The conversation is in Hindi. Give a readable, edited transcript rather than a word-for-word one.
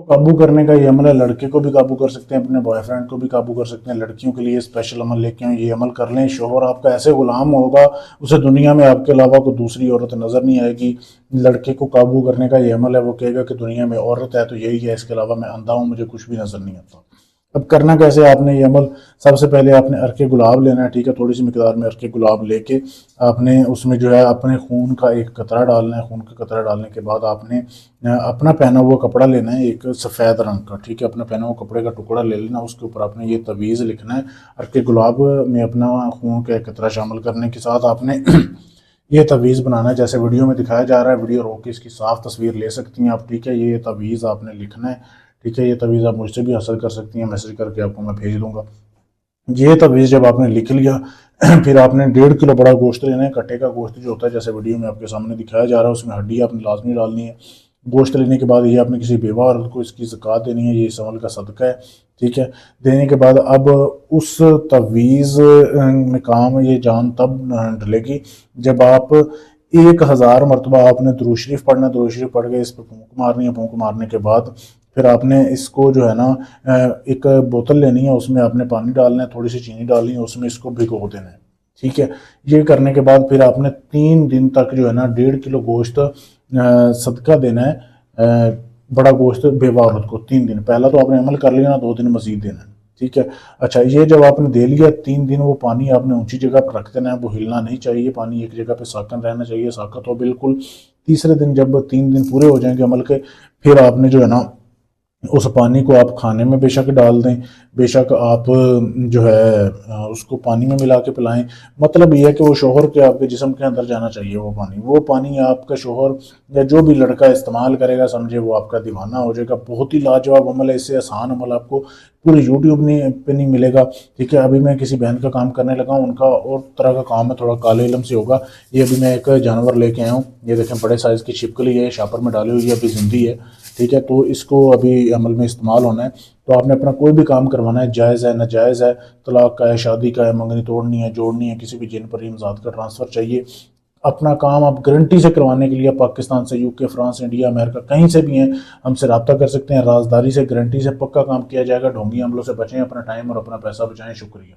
काबू करने का ये अमल है। लड़के को भी काबू कर सकते हैं, अपने बॉयफ्रेंड को भी काबू कर सकते हैं। लड़कियों के लिए स्पेशल अमल लेके आए, ये अमल कर लें, शोहर आपका ऐसे गुलाम होगा, उसे दुनिया में आपके अलावा कोई दूसरी औरत नज़र नहीं आएगी। लड़के को काबू करने का ये अमल है, वो कहेगा कि दुनिया में औरत है तो यही है, इसके अलावा मैं अंधा हूँ, मुझे कुछ भी नज़र नहीं आता। अब करना कैसे, आपने ये अमल सबसे पहले आपने अर्के गुलाब लेना है, ठीक है। थोड़ी सी मिकदार में अर्के गुलाब लेके आपने उसमें जो है अपने खून का एक कतरा डालना है। खून का कतरा डालने के बाद आपने अपना पहना हुआ कपड़ा लेना है, एक सफ़ेद रंग का, ठीक है। अपना पहना हुआ कपड़े का टुकड़ा ले लेना, उसके ऊपर आपने ये तवीज़ लिखना है। अर्के गुलाब में अपना खून का एक कतरा शामिल करने के साथ आपने ये तवीज़ बनाना है, जैसे वीडियो में दिखाया जा रहा है। वीडियो रोक के इसकी साफ तस्वीर ले सकती हैं आप, ठीक है। ये तवीज़ आपने लिखना है, ठीक है। ये तवीज़ आप मुझसे भी हासिल कर सकती हैं, मैसेज करके आपको मैं भेज दूंगा। ये तवीज़ जब आपने लिख लिया फिर आपने 1.5 किलो बड़ा गोश्त लेना है। कट्टे का गोश्त जो होता है, जैसे वीडियो में आपके सामने दिखाया जा रहा है, उसमें हड्डी आपने लाजमी डालनी है। गोश्त लेने के बाद ये आपने किसी बेवा औरत को इसकी ज़कात देनी है, ये इस अमल का सदका है, ठीक है। देने के बाद अब उस तवीज़ में काम ये जान तब डलेगी जब आप 1000 मरतबा आपने दुरूद शरीफ पढ़ना। दुरूद शरीफ पढ़ के इस पर फूंक मारनी है। फूंक मारने के बाद फिर आपने इसको जो है ना एक बोतल लेनी है, उसमें आपने पानी डालना है, थोड़ी सी चीनी डालनी है, उसमें इसको भिगो देना है, ठीक है। ये करने के बाद फिर आपने 3 दिन तक जो है ना 1.5 किलो गोश्त सदका देना है, बड़ा गोश्त बेवा औरत को 3 दिन। पहला तो आपने अमल कर लिया ना, 2 दिन मजीद देना है, ठीक है। अच्छा, ये जब आपने दे लिया 3 दिन, वो पानी आपने ऊंची जगह पर रख देना है, वो हिलना नहीं चाहिए, पानी एक जगह पे साकन रहना चाहिए, साकत हो बिल्कुल। तीसरे दिन जब 3 दिन पूरे हो जाएंगे अमल के, फिर आपने जो है ना उस पानी को आप खाने में बेशक डाल दें, बेशक आप जो है उसको पानी में मिला के पिलाएं। मतलब यह है कि वो शोहर के आपके जिस्म के अंदर जाना चाहिए। वो पानी आपका शोहर या जो भी लड़का इस्तेमाल करेगा, समझे वो आपका दीवाना हो जाएगा। बहुत ही लाजवाब अमल है, इससे आसान अमल आपको पूरी यूट्यूब पे नहीं मिलेगा, ठीक है। अभी मैं किसी बहन का काम करने लगा हूँ, उनका और तरह का काम है, थोड़ा काले इलम से होगा। ये अभी मैं एक जानवर लेके आया हूँ, ये देखें बड़े साइज़ की छिपकली है, शापर में डाली हुई है, अभी जिंदी है, ठीक है। तो इसको अभी अमल में इस्तेमाल होना है। तो आपने अपना कोई भी काम करवाना है, जायज़ है नाजायज़ है, तलाक का है, शादी का है, मंगनी तोड़नी है, जोड़नी है, किसी भी जिन पर इमजाद का ट्रांसफ़र चाहिए, अपना काम आप गारंटी से करवाने के लिए पाकिस्तान से, यूके, फ्रांस, इंडिया, अमेरिका, कहीं से भी हैं, हमसे रब्ता कर सकते हैं। राजदारी से, गारंटी से पक्का काम किया जाएगा। ढोंगी अमलों से बचें, अपना टाइम और अपना पैसा बचाएं। शुक्रिया।